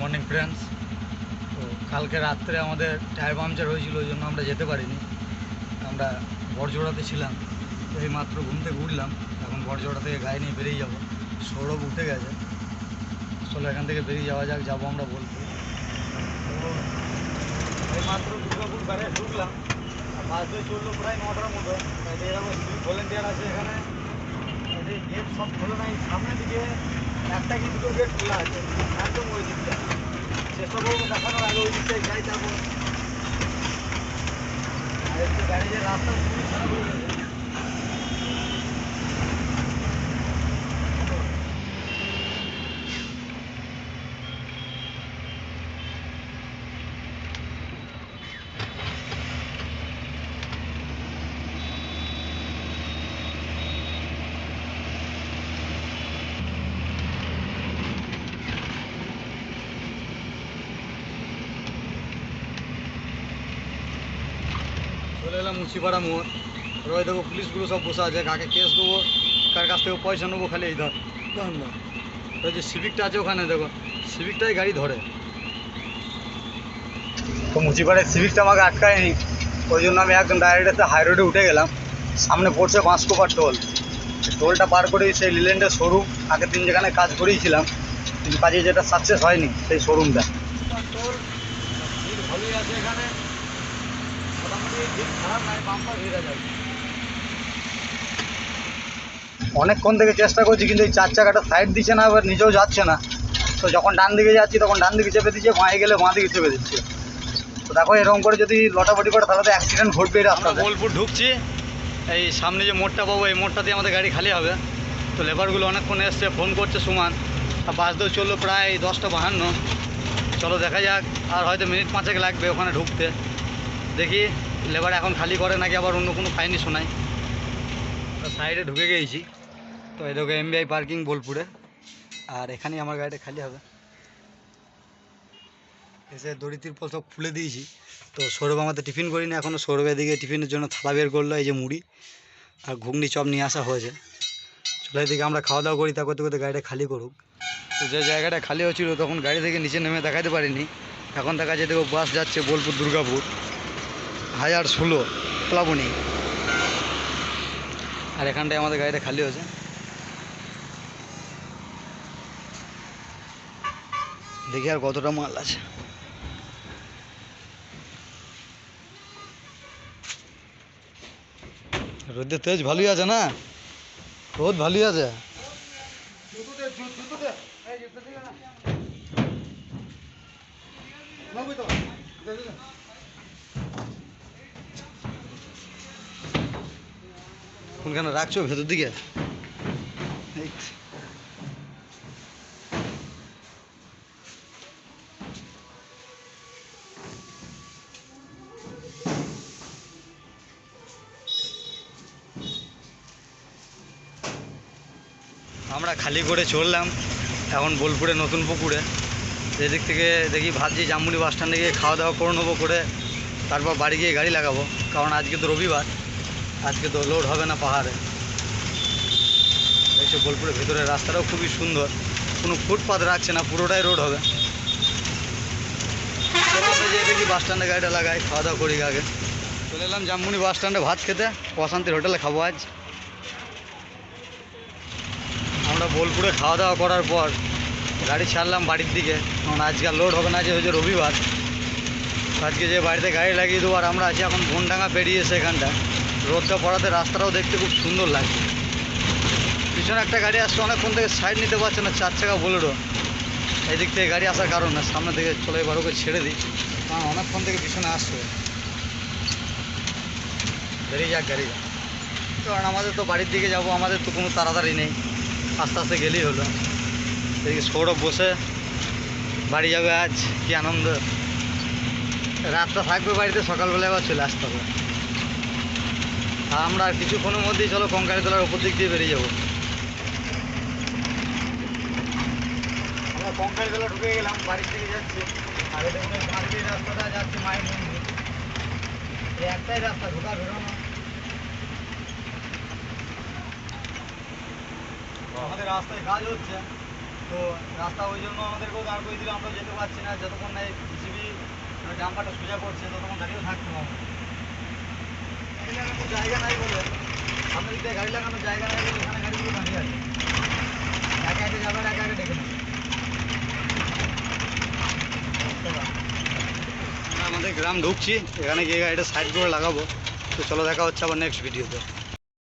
Morning friends. তো কালকে রাত্রে আমাদের টায়ার পাংচার হয়েছিল, ওই জন্য আমরা যেতে পারিনি। আমরা বড়জোড়াতে ছিলাম, তো এই মাত্র ঘুম থেকে উঠলাম। এখন বড়জোড়া থেকে গাড়ি নিয়ে বেরিয়ে যাবো। সৌরভ উঠে গেছে, চলো এখান থেকে বেরিয়ে যাওয়া যাক, যাবো আমরা বলতে। তো এই মাত্র দুর্গাপুর বেড়ে ঢুকলাম, বাস দিয়ে চললো প্রায় 9টার মতো। এরকম সিভিক ভলেন্টিয়ার আছে এখানে, গেট সব খোলা নাই। সামনের দিকে একটা কি দুটো গেট খোলা আছে, একদম ওই দিকটা। চেষ্টা করবো দেখানোর আগে ওই দিকটায় যাই, যাবো। আর একটু গ্যারেজের রাস্তা খুবই খারাপ হয়ে গেছে। চলে এলাম মুচিপাড়া মোড়। ওই দেখো পুলিশগুলো সব বসে আছে, কাকে কেস দেবো, কার কাছ থেকে পয়সা নেবো, খালি এই ধর না। ওই যে সিভিকটা আছে ওখানে, দেখো সিভিকটাই গাড়ি ধরে। তো মুচিপাড়ায় সিভিকটা আমাকে আটকায়নি, ওই জন্য আমি একদম ডাইরেক্ট হাই রোডে উঠে গেলাম। সামনে পড়ছে বাঁশকোপার টোল। টোলটা পার করেই সেই লিল্যান্ডের শোরুম, আগের দিন যেখানে কাজ করেইছিলাম, কিন্তু কাজে যেটা সাকসেস হয়নি, সেই শোরুমটা। টোল ভিড় ভালোই আছে এখানে, মোটামুটি ভিড় খারাপ নাই, বাম্পার ভিড় আছে। অনেকক্ষণ থেকে চেষ্টা করছি, কিন্তু এই চার চাকাটা সাইড দিচ্ছে না, এবার নিজেও যাচ্ছে না। তো যখন ডান দিকে যাচ্ছি তখন ডান দিকে চেপে দিচ্ছে, বাঁয়ে গেলে বাঁ দিকে চেপে দিচ্ছে। তো দেখো এরকম করে যদি লটাপটি করে তাহলে তো অ্যাক্সিডেন্ট ঘটবে। আমরা বোলপুর ঢুকছি, এই সামনে যে মোড়টা পাবো, এই মোড়টা দিয়ে আমাদের গাড়ি খালি হবে। তো লেবারগুলো অনেকক্ষণ এসছে, ফোন করছে সুমান। আর বাস দিয়ে চললো প্রায় 10:52। চলো দেখা যাক, আর হয়তো মিনিট 5 লাগবে ওখানে ঢুকতে। দেখি লেবার এখন খালি করে নাকি আবার অন্য কোনো ফাইনি শোনায়। সাইডে ঢুকে গিয়েছি। তো এদিকে এমবিআই পার্কিং বোলপুরে, আর এখানেই আমার গাড়িটা খালি হবে। এসে দড়ি তিরপল সব খুলে দিয়েছি। তো সৌরভ আমাদের টিফিন করিনি এখনও, সৌরভের দিকে টিফিনের জন্য থালা বের করলো, এই যে মুড়ি আর ঘুগনি চপ নিয়ে আসা হয়েছে। চলে এদিকে আমরা খাওয়া দাওয়া করি, তা করতে করতে গাড়িটা খালি করুক। তো যে জায়গাটা খালি হচ্ছিলো তখন গাড়ি থেকে নিচে নেমে দেখাতে পারিনি। এখন দেখা যায় দেখো বাস যাচ্ছে বোলপুর দুর্গাপুর 1016 প্লাবনী। আর এখানটায় আমাদের গাড়িটা খালি হয়েছে। দেখি আর কতটা মাল আছে। রোদের তেজ ভালোই আছে না, রোদ ভালোই আছে। কোনখানে রাখছো, ভেতর দিকে? আমরা খালি করে চললাম এখন বোলপুরে নতুন পুকুরে। এদিক থেকে দেখি ভাবছি জামমুনি বাস স্ট্যান্ডে গিয়ে খাওয়া দাওয়া করে নেবো, করে তারপর বাড়ি গিয়ে গাড়ি লাগাবো, কারণ আজকে তো রবিবার, আজকে তো লোড হবে না পাহাড়ে। এইসব বোলপুরের ভেতরের রাস্তাটাও খুবই সুন্দর, কোনো ফুটপাথ রাখছে না, পুরোটাই রোড হবে। দেখি বাস স্ট্যান্ডে গাড়িটা লাগাই, খাওয়া দাওয়া করি আগে। চলে এলাম জামমুনি বাস স্ট্যান্ডে ভাত খেতে, প্রশান্তির হোটেলে খাবো আজ। আমরা বোলপুরে খাওয়া দাওয়া করার পর গাড়ি ছাড়লাম বাড়ির দিকে, কারণ আজকে আর লোড হবে না, যে হচ্ছে রবিবার। আজকে যে বাড়িতে গাড়ি লাগিয়ে দেবো। আর আমরা আছি এখন বনডাঙ্গা পেরিয়ে সেখানটা, রোদটা পড়াতে রাস্তাটাও দেখতে খুব সুন্দর লাগছে। পিছনে একটা গাড়ি আসছে, অনেকক্ষণ থেকে সাইড নিতে পারছে না, 4 চাকা বোলেরো। এই দিক থেকে গাড়ি আসার কারণ না, সামনে থেকে চলে এবার ওকে ছেড়ে দিই, কারণ অনেকক্ষণ থেকে পিছনে আসছে। বেরিয়ে যাক গাড়ি, কারণ আমাদের তো বাড়ির দিকে যাব, আমাদের তো কোনো তাড়াতাড়ি নেই, আস্তে আস্তে গেলেই হলো। এদিকে সৌরভ বসে বাড়ি যাবে, আজ কি আনন্দ। রাতটা থাকবে বাড়িতে, সকালবেলা আবার চলে আসতে হবে। আর আমরা আর কিছুক্ষণের মধ্যেই চলো কঙ্কালীতলার উপর দিক দিয়ে বেরিয়ে যাবো। আমরা কঙ্কালীতলা ঢুকে গেলাম, বাড়ির দিকে যাচ্ছি। আর দেখুন বাড়ির রাস্তাটা যাচ্ছে মায়ের মন্দির, এই একটাই রাস্তা ঢোকা বেরোনো। আমাদের রাস্তায় কাজ হচ্ছে, তো রাস্তা ওই জন্য আমাদেরকেও দাঁড় করে দিলে আমরা যেতে পারছি না, যতক্ষণ না জিসিবি ডাম্পারটা সোজা করছে ততক্ষণ দাঁড়িয়ে থাকতে হবে। গাড়ি লাগানোর জায়গা নাই বলে, সামনের দিকে গাড়ি লাগানোর জায়গা নাই বলে এখানে গাড়িগুলো দাঁড়িয়ে আছে, একে একে যাবে আর একে একে ডেকে নেবে। আমাদের গ্রাম ঢুকছি, এখানে গিয়ে গাড়িটা সাইড করে লাগাবো। তো চলো দেখা হচ্ছে আবার নেক্সট ভিডিওতে।